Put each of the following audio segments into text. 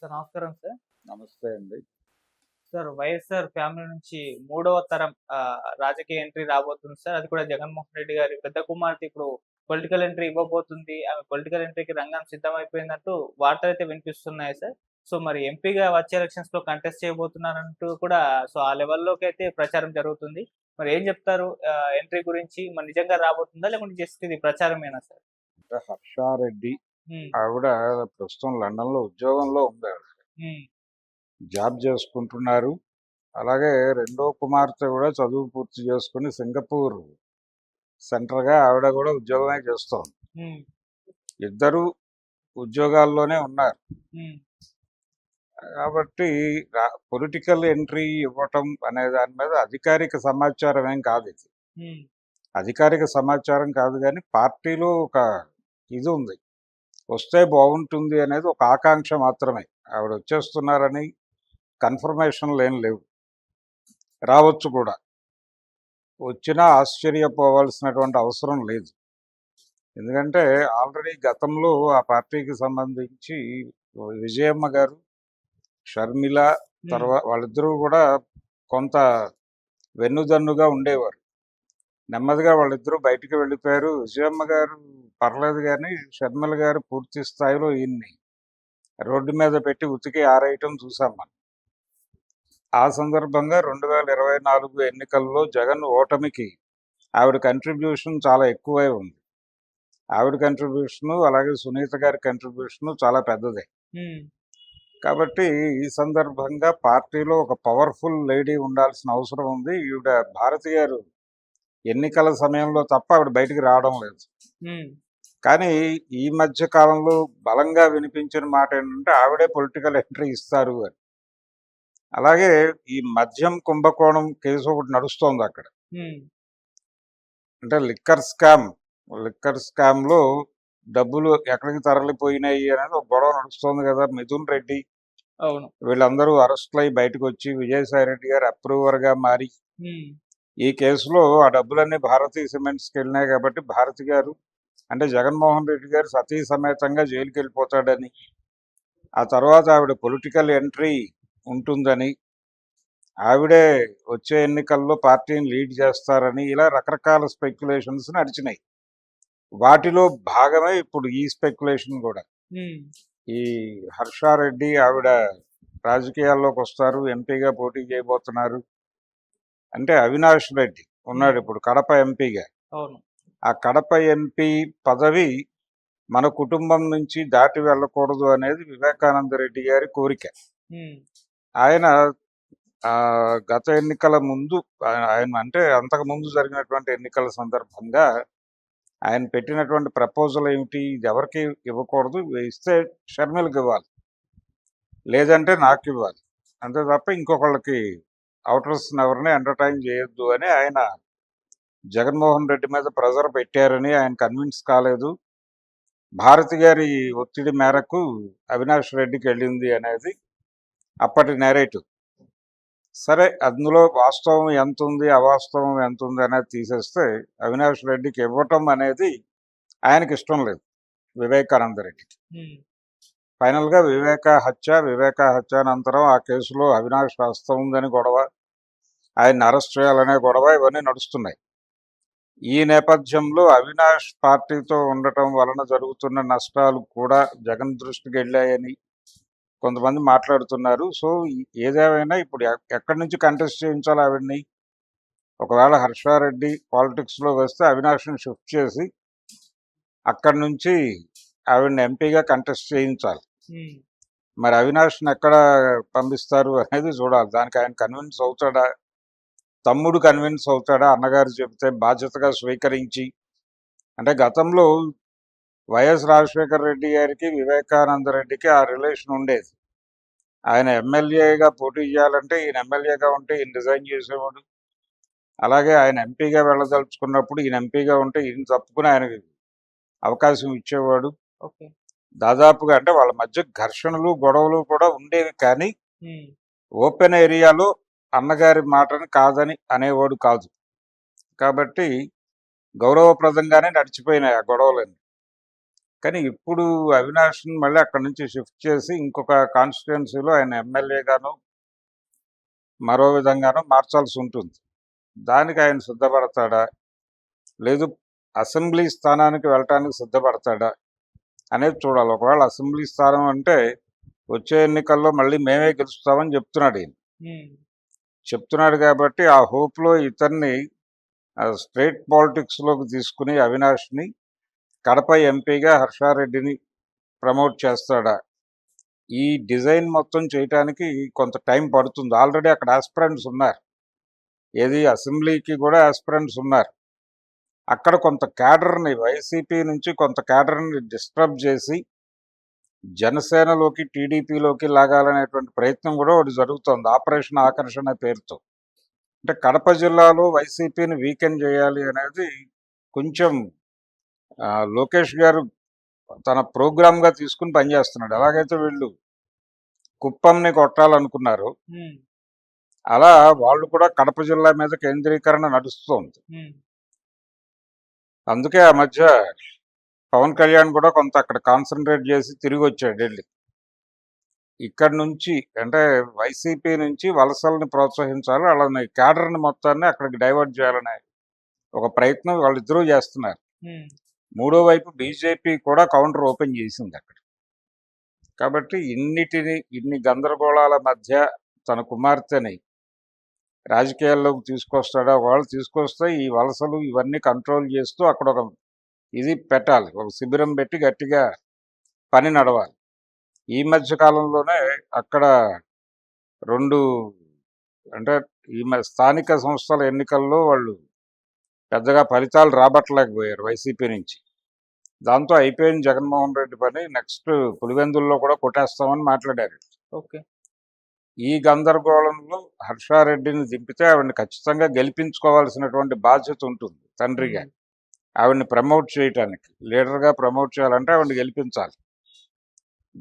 Sir నమస్కారం sir. నమస్తే అండి. సార్ వైఎస్ఆర్ ఫ్యామిలీ నుంచి మూడవ తరం రాజకీయ ఎంట్రీ రాబోతుంది సార్. అది కూడా జగన్మోహన్ రెడ్డి గారి పెద్ద కుమార్తె ఇప్పుడు పొలిటికల్ ఎంట్రీ ఇవ్వబోతుంది. ఆమె పొలిటికల్ ఎంట్రీకి రంగం సిద్ధమైపోయిందంటూ వార్తలైతే వినిపిస్తున్నాయి సార్. సో మరి ఎంపీగా వచ్చే ఎలక్షన్స్‌లో కంటెస్ట్ చేయబోతున్నారంటూ కూడా ఆ లెవెల్‌లోకైతే ప్రచారం జరుగుతుంది. మరి ఏం చెప్తారు ఎంట్రీ గురించి? మరి నిజంగా రాబోతుందా? లేకుంటే జస్ట్ ఇది ప్రచారమేనా సార్? అంటే హర్షారెడ్డి హ్మ్. ఆవిడ ప్రస్తుతం లండన్‌లో ఉద్యోగంలో ఉంది. హ్మ్. జాబ్ చేసుకుంటున్నారు. అలాగే రెండో కుమార్తె కూడా చదువు పూర్తి చేసుకొని సింగపూర్ సెంటర్‌గా ఆవిడ కూడా ఉద్యోగమే చేస్తోంది. హ్మ్. ఇద్దరూ ఉద్యోగాల్లోనే ఉన్నారు. హ్మ్. కాబట్టి పొలిటికల్ ఎంట్రీ ఇవ్వటం అనే దాని మీద అధికారిక సమాచారం ఏం కాదు ఇది. హ్మ్. అధికారిక సమాచారం కాదు గానీ పార్టీలో ఒక ఇది ఉంది. వస్తే బాగుంటుంది అనేది ఒక ఆకాంక్ష మాత్రమే. ఆవిడ వచ్చేస్తున్నారని కన్ఫర్మేషన్లు ఏం లేవు. రావచ్చు కూడా. వచ్చినా ఆశ్చర్యపోవాల్సినటువంటి అవసరం లేదు. ఎందుకంటే ఆల్రెడీ గతంలో ఆ పార్టీకి సంబంధించి విజయమ్మ గారు, షర్మిల హ్మ్. వాళ్ళిద్దరూ కూడా కొంత వెన్నుదన్నుగా ఉండేవారు. నెమ్మదిగా వాళ్ళిద్దరూ బయటికి వెళ్ళిపోయారు. విజయమ్మ గారు పర్లేదు కానీ షర్మిల గారు పూర్తి స్థాయిలో ఈయన్ని రోడ్డు మీద పెట్టి ఉతికి ఆరేయటం చూసాం మనం. ఆ సందర్భంగా 2024 ఎన్నికల్లో జగన్ ఓటమికి ఆవిడ కంట్రిబ్యూషన్ చాలా ఎక్కువై ఉంది. ఆవిడ కంట్రిబ్యూషను అలాగే సునీత గారి కంట్రిబ్యూషను చాలా పెద్దదే. హ్మ్. కాబట్టి ఈ సందర్భంగా పార్టీలో ఒక పవర్ఫుల్ లేడీ ఉండాల్సిన అవసరం ఉంది. ఈవిడ భారతి గారు ఎన్నికల సమయంలో తప్ప ఆవిడ బయటికి రావడం లేదు. హ్మ్. కానీ ఈ మధ్య కాలంలో బలంగా వినిపించిన మాట ఏంటంటే ఆవిడే పొలిటికల్ ఎంట్రీ ఇస్తారు అని. అలాగే ఈ మద్యం కుంభకోణం కేసు ఒకటి నడుస్తోంది అక్కడ. హ్మ్. అంటే లిక్కర్ స్కామ్లో డబ్బులు ఎక్కడికి తరలిపోయినాయి అనేది ఒక గొడవ నడుస్తోంది కదా. మిథున్ రెడ్డి అవును. వీళ్ళందరూ అరెస్టులు అయి బయటకు వచ్చి విజయసాయి రెడ్డి గారు అప్రూవర్గా మారి హ్మ్. ఈ కేసులో ఆ డబ్బులన్నీ భారతీ సిమెంట్స్కి వెళ్ళినాయి కాబట్టి భారతి గారు అంటే జగన్మోహన్ రెడ్డి గారు సతీ సమేతంగా జైలుకి వెళ్ళిపోతాడని, ఆ తర్వాత ఆవిడ పొలిటికల్ ఎంట్రీ ఉంటుందని, ఆవిడే వచ్చే ఎన్నికల్లో పార్టీని లీడ్ చేస్తారని ఇలా రకరకాల స్పెక్యులేషన్స్ నడిచినాయి. వాటిలో భాగమే ఇప్పుడు ఈ స్పెక్యులేషన్ కూడా. హ్మ్. ఈ హర్షారెడ్డి ఆవిడ రాజకీయాల్లోకి వస్తారు, ఎంపీగా పోటీ చేయబోతున్నారు. అంటే అవినాష్ రెడ్డి ఉన్నాడు హ్మ్. ఇప్పుడు కడప ఎంపీగా. అవును. ఆ కడప ఎంపీ పదవి మన కుటుంబం నుంచి దాటి వెళ్ళకూడదు అనేది వివేకానంద రెడ్డి గారి కోరిక. హ్మ్. ఆయన గత ఎన్నికల ముందు ఆయన అంటే అంతకు ముందు జరిగినటువంటి ఎన్నికల సందర్భంగా ఆయన పెట్టినటువంటి ప్రపోజల్ ఏమిటి? ఇది ఎవరికి ఇవ్వకూడదు, ఇస్తే షర్మిలకి ఇవ్వాలి, లేదంటే నాకు ఇవ్వాలి, అంతే తప్ప ఇంకొకళ్ళకి అవుటర్స్ని ఎవరిని ఎంటర్టైన్ చేయొద్దు అని ఆయన జగన్మోహన్ రెడ్డి మీద ప్రెజర్ పెట్టారని ఆయన కన్విన్స్ కాలేదు. భారతి గారి ఒత్తిడి మేరకు అవినాష్ రెడ్డికి వెళ్ళింది అనేది అప్పటి నేరేటివ్. సరే, అందులో వాస్తవం ఎంత ఉంది, అవాస్తవం ఎంత ఉంది అనేది తీసేస్తే అవినాష్ రెడ్డికి ఇవ్వటం అనేది ఆయనకి ఇష్టం లేదు వివేకానంద రెడ్డికి. హ్మ్. ఫైనల్గా వివేక హత్య అనంతరం ఆ కేసులో అవినాష్ హస్తం ఉందని గొడవ, ఆయన్ని అరెస్ట్ చేయాలనే గొడవ ఇవన్నీ నడుస్తున్నాయి. ఈ నేపథ్యంలో అవినాష్ పార్టీతో ఉండటం వలన జరుగుతున్న నష్టాలు కూడా జగన్ దృష్టికి వెళ్ళాయని కొంతమంది మాట్లాడుతున్నారు. సో ఏదేమైనా ఇప్పుడు ఎక్కడి నుంచి కంటెస్ట్ చేయించాలి ఆవిడ్ని? ఒకవేళ హర్షారెడ్డి పాలిటిక్స్లో వస్తే అవినాష్ని షిఫ్ట్ చేసి అక్కడి నుంచి ఆవిడని ఎంపీగా కంటెస్ట్ చేయించాలి. హ్మ్. మరి అవినాష్ని ఎక్కడ పంపిస్తారు అనేది చూడాలి. దానికి ఆయన కన్విన్స్ అవుతాడా, తమ్ముడు కన్విన్స్ అవుతాడా, అన్నగారు చెబితే బాధ్యతగా స్వీకరించి. అంటే గతంలో వైఎస్ రాజశేఖర రెడ్డి గారికి వివేకానంద రెడ్డికి ఆ రిలేషన్ ఉండేది. ఆయన ఎమ్మెల్యేగా పోటీ చేయాలంటే ఈయన ఎమ్మెల్యేగా ఉంటే ఈయన రిజైన్ చేసేవాడు. అలాగే ఆయన ఎంపీగా వెళ్ళదలుచుకున్నప్పుడు ఈయన ఎంపీగా ఉంటే ఈయన తప్పుకుని ఆయనకి అవకాశం ఇచ్చేవాడు. ఓకే. దాదాపుగా అంటే వాళ్ళ మధ్య ఘర్షణలు గొడవలు కూడా ఉండేవి, కానీ హ్మ్. ఓపెన్ ఏరియాలో అన్నగారి మాటని కాదని అనేవాడు కాదు. కాబట్టి గౌరవప్రదంగానే నడిచిపోయినాయి ఆ గొడవలన్నీ. కానీ ఇప్పుడు అవినాష్ని మళ్ళీ అక్కడి నుంచి షిఫ్ట్ చేసి ఇంకొక కాన్స్టిట్యుయెన్సీలో ఆయన ఎమ్మెల్యేగాను మరో విధంగానూ మార్చాల్సి ఉంటుంది. దానికి ఆయన సిద్ధపడతాడా, లేదు అసెంబ్లీ స్థానానికి వెళ్ళటానికి సిద్ధపడతాడా అనేది చూడాలి. ఒకవేళ అసెంబ్లీ స్థానం అంటే వచ్చే ఎన్నికల్లో మళ్ళీ మేమే గెలుస్తామని చెప్తున్నాడు ఈయన. చెప్తున్నాడు కాబట్టి ఆ హోప్లో ఇతన్ని స్ట్రైట్ పాలిటిక్స్లోకి తీసుకుని అవినాష్ని కడప ఎంపీగా హర్షారెడ్డిని ప్రమోట్ చేస్తాడా, ఈ డిజైన్ మొత్తం చేయటానికి కొంత టైం పడుతుంది. ఆల్రెడీ అక్కడ ఆస్పిరెంట్స్ ఉన్నారు, ఏది అసెంబ్లీకి కూడా ఆస్పిరెంట్స్ ఉన్నారు. అక్కడ కొంత క్యాడర్ని వైసీపీ నుంచి కొంత క్యాడర్ని డిస్టర్బ్ చేసి జనసేనలోకి టీడీపీలోకి లాగాలనేటువంటి ప్రయత్నం కూడా ఒకటి జరుగుతోంది, ఆపరేషన్ ఆకర్షణ పేరుతో. అంటే కడప జిల్లాలో వైసీపీని వీకెండ్ చేయాలి అనేది కొంచెం లోకేష్ గారు తన ప్రోగ్రామ్గా తీసుకుని పనిచేస్తున్నాడు. ఎలాగైతే వీళ్ళు కుప్పంని కొట్టాలనుకున్నారు, అలా వాళ్ళు కూడా కడప జిల్లా మీద కేంద్రీకరణ నడుస్తోంది. అందుకే ఆ మధ్య పవన్ కళ్యాణ్ కూడా కొంత అక్కడ కాన్సన్ట్రేట్ చేసి తిరిగి వచ్చాడు ఢిల్లీ. ఇక్కడ నుంచి అంటే వైసీపీ నుంచి వలసల్ని ప్రోత్సహించాలి, వాళ్ళని క్యాడర్ని మొత్తాన్ని అక్కడికి డైవర్ట్ చేయాలనే ఒక ప్రయత్నం వాళ్ళిద్దరూ చేస్తున్నారు. మూడో వైపు బీజేపీ కూడా కౌంటర్ ఓపెన్ చేసింది అక్కడ. కాబట్టి ఇన్ని గందరగోళాల మధ్య తన కుమార్తెని రాజకీయాల్లోకి తీసుకొస్తాడా, వాళ్ళు తీసుకొస్తే ఈ వలసలు ఇవన్నీ కంట్రోల్ చేస్తూ అక్కడ ఒక ఇది పెట్టాలి, ఒక శిబిరం పెట్టి గట్టిగా పని నడవాలి. ఈ మధ్య కాలంలోనే అక్కడ రెండు అంటే స్థానిక సంస్థల ఎన్నికల్లో వాళ్ళు పెద్దగా ఫలితాలు రాబట్టలేకపోయారు వైసీపీ నుంచి. దాంతో అయిపోయింది జగన్మోహన్ రెడ్డి పని, నెక్స్ట్ పులివెందుల్లో కూడా కొట్టేస్తామని మాట్లాడారు. ఓకే. ఈ గందరగోళంలో హర్షారెడ్డిని దింపితే ఆవిడని ఖచ్చితంగా గెలిపించుకోవాల్సినటువంటి బాధ్యత ఉంటుంది తండ్రిగా. ఆవిడని ప్రమోట్ చేయటానికి, లీడర్గా ప్రమోట్ చేయాలంటే ఆవిడని గెలిపించాలి.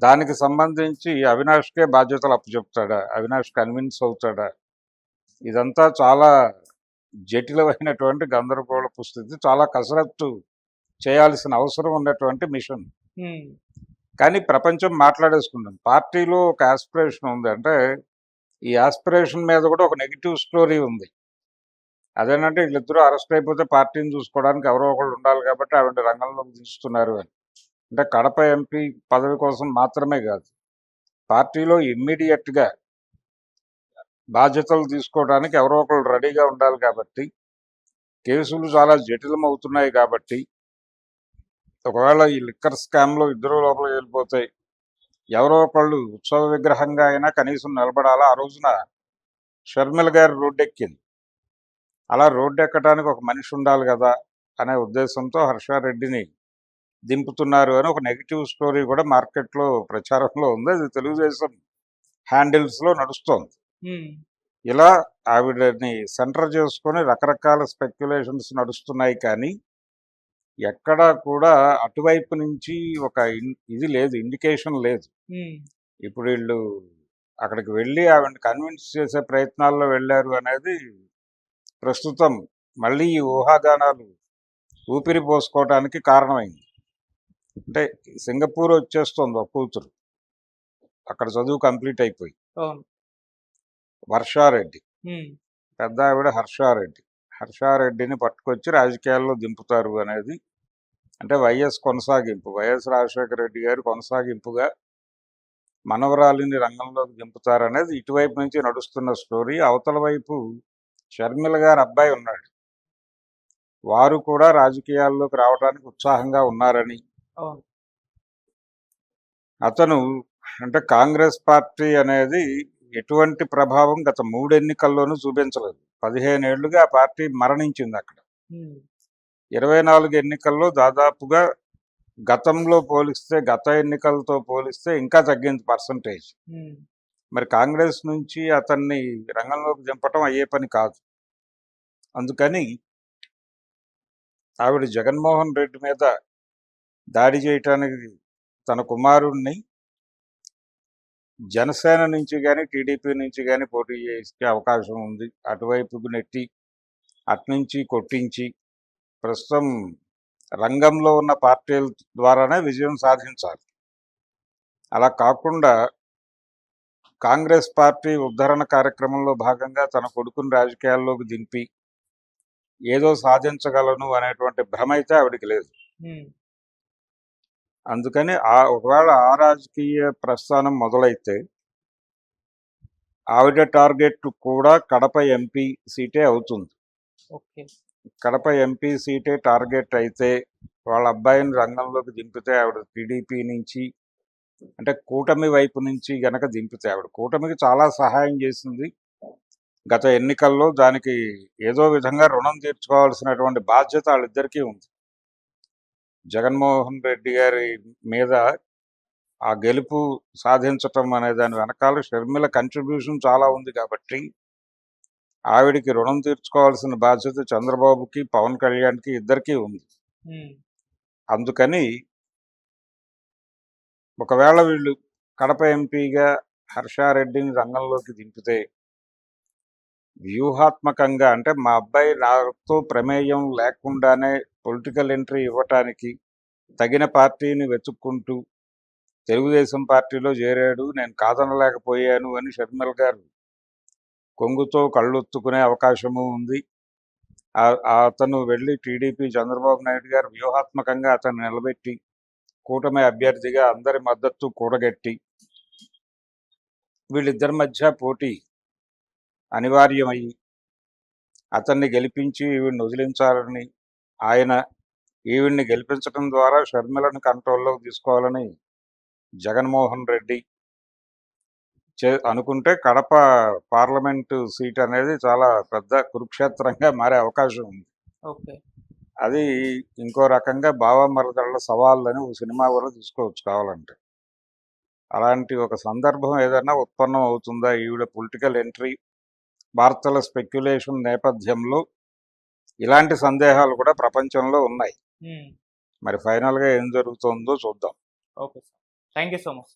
దానికి సంబంధించి అవినాష్కే బాధ్యతలు అప్పచెప్తాడా, అవినాష్ కన్విన్స్ అవుతాడా, ఇదంతా చాలా జటిలమైనటువంటి గందరగోళపు స్థితి, చాలా కసరత్తు చేయాల్సిన అవసరం ఉన్నటువంటి మిషన్. కానీ ప్రపంచం మాట్లాడేసుకుంటాం. పార్టీలో ఒక ఆస్పిరేషన్ ఉంది, అంటే ఈ ఆస్పిరేషన్ మీద కూడా ఒక నెగిటివ్ స్టోరీ ఉంది. అదేంటంటే వీళ్ళిద్దరూ అరెస్ట్ అయిపోతే పార్టీని చూసుకోవడానికి ఎవరో ఒకళ్ళు ఉండాలి కాబట్టి ఆవిడ రంగంలోకి దించుతున్నారు అని. అంటే కడప ఎంపీ పదవి కోసం మాత్రమే కాదు, పార్టీలో ఇమ్మీడియట్గా బాధ్యతలు తీసుకోవడానికి ఎవరో ఒకళ్ళు రెడీగా ఉండాలి కాబట్టి, కేసులు చాలా జటిలం అవుతున్నాయి కాబట్టి, ఒకవేళ ఈ లిక్కర్ స్కామ్లో ఇద్దరు లోపలికి వెళ్ళిపోతాయి, ఎవరో ఒకళ్ళు ఉత్సవ విగ్రహంగా అయినా కనీసం నిలబడాలా. ఆ రోజున షర్మిల గారు రోడ్డెక్కింది, అలా రోడ్డు ఎక్కడానికి ఒక మనిషి ఉండాలి కదా అనే ఉద్దేశంతో హర్షారెడ్డిని దింపుతున్నారు అని ఒక నెగిటివ్ స్టోరీ కూడా మార్కెట్లో ప్రచారంలో ఉంది. అది తెలుగుదేశం హ్యాండిల్స్లో నడుస్తోంది. ఇలా ఆవిడని సెంటర్ చేసుకొని రకరకాల స్పెక్యులేషన్స్ నడుస్తున్నాయి, కానీ ఎక్కడా కూడా అటువైపు నుంచి ఒక ఇది లేదు, ఇండికేషన్ లేదు. ఇప్పుడు వీళ్ళు అక్కడికి వెళ్ళి ఆవిడని కన్విన్స్ చేసే ప్రయత్నాల్లో వెళ్ళారు అనేది ప్రస్తుతం మళ్ళీ ఈ ఊహాగానాలు ఊపిరి పోసుకోవడానికి కారణమైంది. అంటే సింగపూర్ వచ్చేస్తుంది ఒక కూతురు, అక్కడ చదువు కంప్లీట్ అయిపోయి, వర్షారెడ్డి, పెద్ద ఆవిడ హర్షారెడ్డిని పట్టుకొచ్చి రాజకీయాల్లో దింపుతారు అనేది, అంటే వైఎస్ కొనసాగింపు, వైఎస్ రాజశేఖర రెడ్డి గారి కొనసాగింపుగా మనవరాలిని రంగంలోకి దింపుతారనేది ఇటువైపు నుంచి నడుస్తున్న స్టోరీ. అవతల వైపు షర్మిల గారి అబ్బాయి ఉన్నాడు, వారు కూడా రాజకీయాల్లోకి రావడానికి ఉత్సాహంగా ఉన్నారని, అతను అంటే కాంగ్రెస్ పార్టీ అనేది ఎటువంటి ప్రభావం గత 3 ఎన్నికల్లోనూ చూపించలేదు. 15 ఏళ్లుగా ఆ పార్టీ మరణించింది అక్కడ. 24 ఎన్నికల్లో దాదాపుగా గతంలో పోలిస్తే, గత ఎన్నికలతో పోలిస్తే ఇంకా తగ్గింది పర్సంటేజ్. మరి కాంగ్రెస్ నుంచి అతన్ని రంగంలోకి దింపటం అయ్యే పని కాదు. అందుకని ఆవిడ జగన్మోహన్ రెడ్డి మీద దాడి చేయటానికి తన కుమారుణ్ణి జనసేన నుంచి కానీ టీడీపీ నుంచి కానీ పోటీ చేసే అవకాశం ఉంది, అటువైపుకు నెట్టి అట్నుంచి కొట్టించి ప్రస్తుతం రంగంలో ఉన్న పార్టీల ద్వారానే విజయం సాధించాలి. అలా కాకుండా కాంగ్రెస్ పార్టీ ఉద్ధరణ కార్యక్రమంలో భాగంగా తన కొడుకుని రాజకీయాల్లోకి దింపి ఏదో సాధించగలను అనేటువంటి భ్రమ అయితే ఆవిడికి లేదు. ఉమ్, అందుకని ఒకవేళ ఆ రాజకీయ ప్రస్థానం మొదలైతే ఆవిడ టార్గెట్ కూడా కడప ఎంపీ సీటే అవుతుంది. ఓకే. కడప ఎంపీ సీటే టార్గెట్ అయితే వాళ్ళ అబ్బాయిని రంగంలోకి దింపితే ఆవిడ టీడీపీ నుంచి అంటే కూటమి వైపు నుంచి గనక దింపితే ఆవిడ కూటమికి చాలా సహాయం చేసింది గత ఎన్నికల్లో. దానికి ఏదో విధంగా రుణం తీర్చుకోవాల్సినటువంటి బాధ్యత వాళ్ళిద్దరికీ ఉంది. జగన్మోహన్ రెడ్డి గారి మీద ఆ గెలుపు సాధించటం అనే దాని వెనకాల షర్మిల కంట్రిబ్యూషన్ చాలా ఉంది కాబట్టి ఆవిడికి రుణం తీర్చుకోవాల్సిన బాధ్యత చంద్రబాబుకి పవన్ కళ్యాణ్కి ఇద్దరికీ ఉంది. ఉమ్, అందుకని ఒకవేళ వీళ్ళు కడప ఎంపీగా హర్షారెడ్డిని రంగంలోకి దింపితే వ్యూహాత్మకంగా అంటే మా అబ్బాయి నాతో ప్రమేయం లేకుండానే పొలిటికల్ ఎంట్రీ ఇవ్వటానికి తగిన పార్టీని వెతుక్కుంటూ తెలుగుదేశం పార్టీలో చేరాడు, నేను కాదనలేకపోయాను అని షర్మిల గారు కొంగుతో కళ్ళొత్తుకునే అవకాశము ఉంది. అతను వెళ్ళి టీడీపీ చంద్రబాబు నాయుడు గారు వ్యూహాత్మకంగా అతను నిలబెట్టి కూటమి అభ్యర్థిగా అందరి మద్దతు కూడగట్టి వీళ్ళిద్దరి మధ్య పోటీ అనివార్యమయ్యి అతన్ని గెలిపించి ఈవిడ్ని వదిలించాలని ఆయన ఈవిడ్ని గెలిపించడం ద్వారా షర్మిలను కంట్రోల్లోకి తీసుకోవాలని జగన్మోహన్ రెడ్డి అనుకుంటే కడప పార్లమెంటు సీట్ అనేది చాలా పెద్ద కురుక్షేత్రంగా మారే అవకాశం ఉంది. ఓకే. అది ఇంకో రకంగా బావమరదళ్ళ సవాళ్ళు అని ఒక సినిమా కూడా తీసుకోవచ్చు కావాలంటే. అలాంటి ఒక సందర్భం ఏదైనా ఉత్పన్నం అవుతుందా ఈవిడ పొలిటికల్ ఎంట్రీ వార్తల స్పెక్యులేషన్ నేపథ్యంలో? ఇలాంటి సందేహాలు కూడా ప్రపంచంలో ఉన్నాయి. ఉమ్, మరి ఫైనల్గా ఏం జరుగుతుందో చూద్దాం. Okay sir. Thank you so much.